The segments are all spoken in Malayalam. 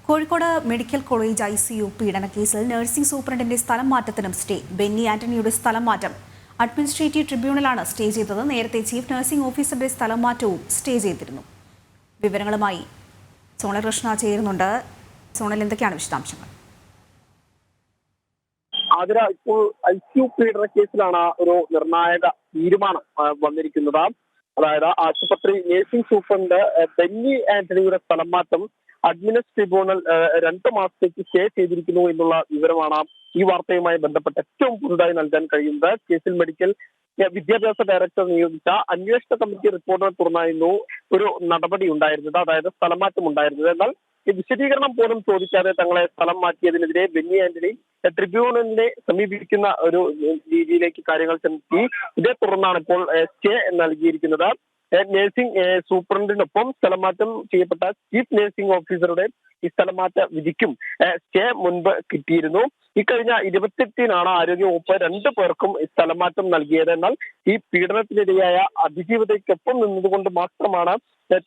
കോഴിക്കോട് മെഡിക്കൽ കോളേജ് ICU പീഡനക്കേസിൽ നഴ്സിംഗ് സൂപ്രണ്ടിന്റെ സ്ഥലം മാറ്റത്തിനും സ്റ്റേ. ബെന്നി ആന്റണിയുടെ സ്ഥലം മാറ്റം അഡ്മിനിസ്ട്രേറ്റീവ് ട്രിബ്യൂണലാണ് സ്റ്റേ ചെയ്തത്. നേരത്തെ ചീഫ് നഴ്സിംഗ് ഓഫീസറുടെ സ്ഥലം മാറ്റവും സ്റ്റേ ചെയ്തിരുന്നു. വിവരങ്ങളുമായി സോണൽ കൃഷ്ണ ചേരുന്നുണ്ട്. സോണൽ, എന്തൊക്കെയാണ് വിശദാംശങ്ങൾ? ആതിര, ഇപ്പോൾ ICU പീഡന കേസിലാണ് ഒരു നിർണായക തീരുമാനം വന്നിരിക്കുന്നത്. അതായത് ആശുപത്രി നഴ്സിംഗ് സൂപ്രണ്ട് ബെന്നി ആന്റണിയുടെ സ്ഥലം മാറ്റം അഡ്മിനിസ്ട്രേറ്റീവ് ട്രിബ്യൂണൽ 2 മാസത്തേക്ക് സ്റ്റേ ചെയ്തിരിക്കുന്നു എന്നുള്ള വിവരമാണ് ഈ വാർത്തയുമായി ബന്ധപ്പെട്ട് ഏറ്റവും പുതുതായി നൽകാൻ കഴിയുന്നത്. കേസിൽ മെഡിക്കൽ വിദ്യാഭ്യാസ ഡയറക്ടർ നിയോഗിച്ച അന്വേഷണ കമ്മിറ്റി റിപ്പോർട്ടിനെ തുടർന്നായിരുന്നു ഒരു നടപടി ഉണ്ടായിരുന്നത്, അതായത് സ്ഥലം മാറ്റം ഉണ്ടായിരുന്നത്. എന്നാൽ ഈ വിശദീകരണം പോലും ചോദിക്കാതെ തങ്ങളെ സ്ഥലം മാറ്റിയതിനെതിരെ ബെന്നി ആന്റണി ട്രിബ്യൂണലിനെ സമീപിക്കുന്ന ഒരു രീതിയിലേക്ക് കാര്യങ്ങൾ ചെന്നെത്തി. ഇതേ തുടർന്നാണ് ഇപ്പോൾ സ്റ്റേ നൽകിയിരിക്കുന്നത്. നഴ്സിംഗ് സൂപ്രണ്ടിനൊപ്പം സ്ഥലം മാറ്റം ചെയ്യപ്പെട്ട ചീഫ് നഴ്സിംഗ് ഓഫീസറുടെ ഈ സ്ഥലമാറ്റ വിധിക്കും സ്റ്റേ മുൻപ് കിട്ടിയിരുന്നു. ഇക്കഴിഞ്ഞ 28-നാണ് ആരോഗ്യവകുപ്പ് 2 പേർക്കും സ്ഥലം മാറ്റം നൽകിയത്. എന്നാൽ ഈ പീഡനത്തിനിരയായ അതിജീവിതയ്ക്കൊപ്പം നിന്നതുകൊണ്ട് മാത്രമാണ്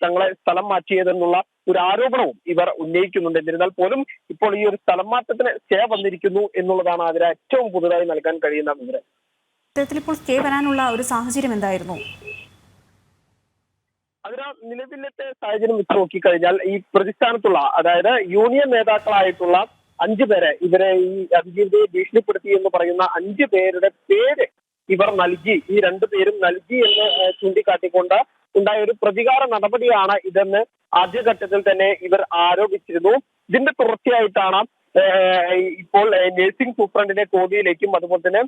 തങ്ങളെ സ്ഥലം മാറ്റിയതെന്നുള്ള ഒരു ആരോപണവും ഇവർ ഉന്നയിക്കുന്നുണ്ട്. എന്നിരുന്നാൽ പോലും ഇപ്പോൾ ഈ ഒരു സ്ഥലം മാറ്റത്തിന് സ്റ്റേ വന്നിരിക്കുന്നു എന്നുള്ളതാണ് അതിന് ഏറ്റവും പുതുതായി നൽകാൻ കഴിയുന്ന വിവരം. ഇത്തരത്തിൽ ഇപ്പോൾ സ്റ്റേ വരാനുള്ള ഒരു സാഹചര്യം എന്തായിരുന്നു? അതിന് നിലവിലത്തെ സാഹചര്യം വെച്ച് നോക്കിക്കഴിഞ്ഞാൽ ഈ പ്രതിസ്ഥാനത്തുള്ള, അതായത് യൂണിയൻ നേതാക്കളായിട്ടുള്ള 5 പേരെ, ഇവരെ ഈ അതിജീവിതയെ ഭീഷണിപ്പെടുത്തി എന്ന് പറയുന്ന 5 പേരുടെ പേര് ഇവർ നൽകി, ഈ 2 പേരും നൽകി എന്ന് ചൂണ്ടിക്കാട്ടിക്കൊണ്ട് ഉണ്ടായ ഒരു പ്രതികാര നടപടിയാണ് ഇതെന്ന് ആദ്യഘട്ടത്തിൽ തന്നെ ഇവർ ആരോപിച്ചിരുന്നു. ഇതിന്റെ തുടർച്ചയായിട്ടാണ് ഇപ്പോൾ നഴ്സിംഗ് സൂപ്രണ്ടിനെ കോടതിയിലേക്കും അതുപോലെ തന്നെ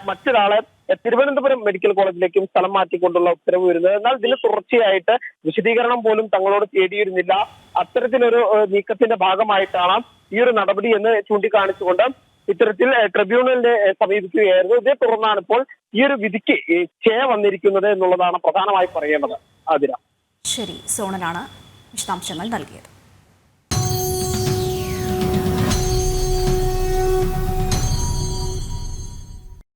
മറ്റൊരാളെ തിരുവനന്തപുരം മെഡിക്കൽ കോളേജിലേക്കും സ്ഥലം മാറ്റിക്കൊണ്ടുള്ള ഉത്തരവ് വരുന്നത്. എന്നാൽ ഇതിന് തുടർച്ചയായിട്ട് വിശദീകരണം പോലും തങ്ങളോട് തേടിയിരുന്നില്ല. അത്തരത്തിലൊരു നീക്കത്തിന്റെ ഭാഗമായിട്ടാണ് ഈ ഒരു നടപടി എന്ന് ചൂണ്ടിക്കാണിച്ചുകൊണ്ട് ഇത്തരത്തിൽ ട്രിബ്യൂണലിനെ സമീപിക്കുകയായിരുന്നു. ഇതേ തുടർന്നാണ് ഇപ്പോൾ ഈ ഒരു വിധിക്ക് സ്റ്റേ വന്നിരിക്കുന്നത് എന്നുള്ളതാണ് പ്രധാനമായി പറയേണ്ടത്. ആതിര, ശരി, സോണലാണ് വിശദാംശങ്ങൾ നൽകിയത്.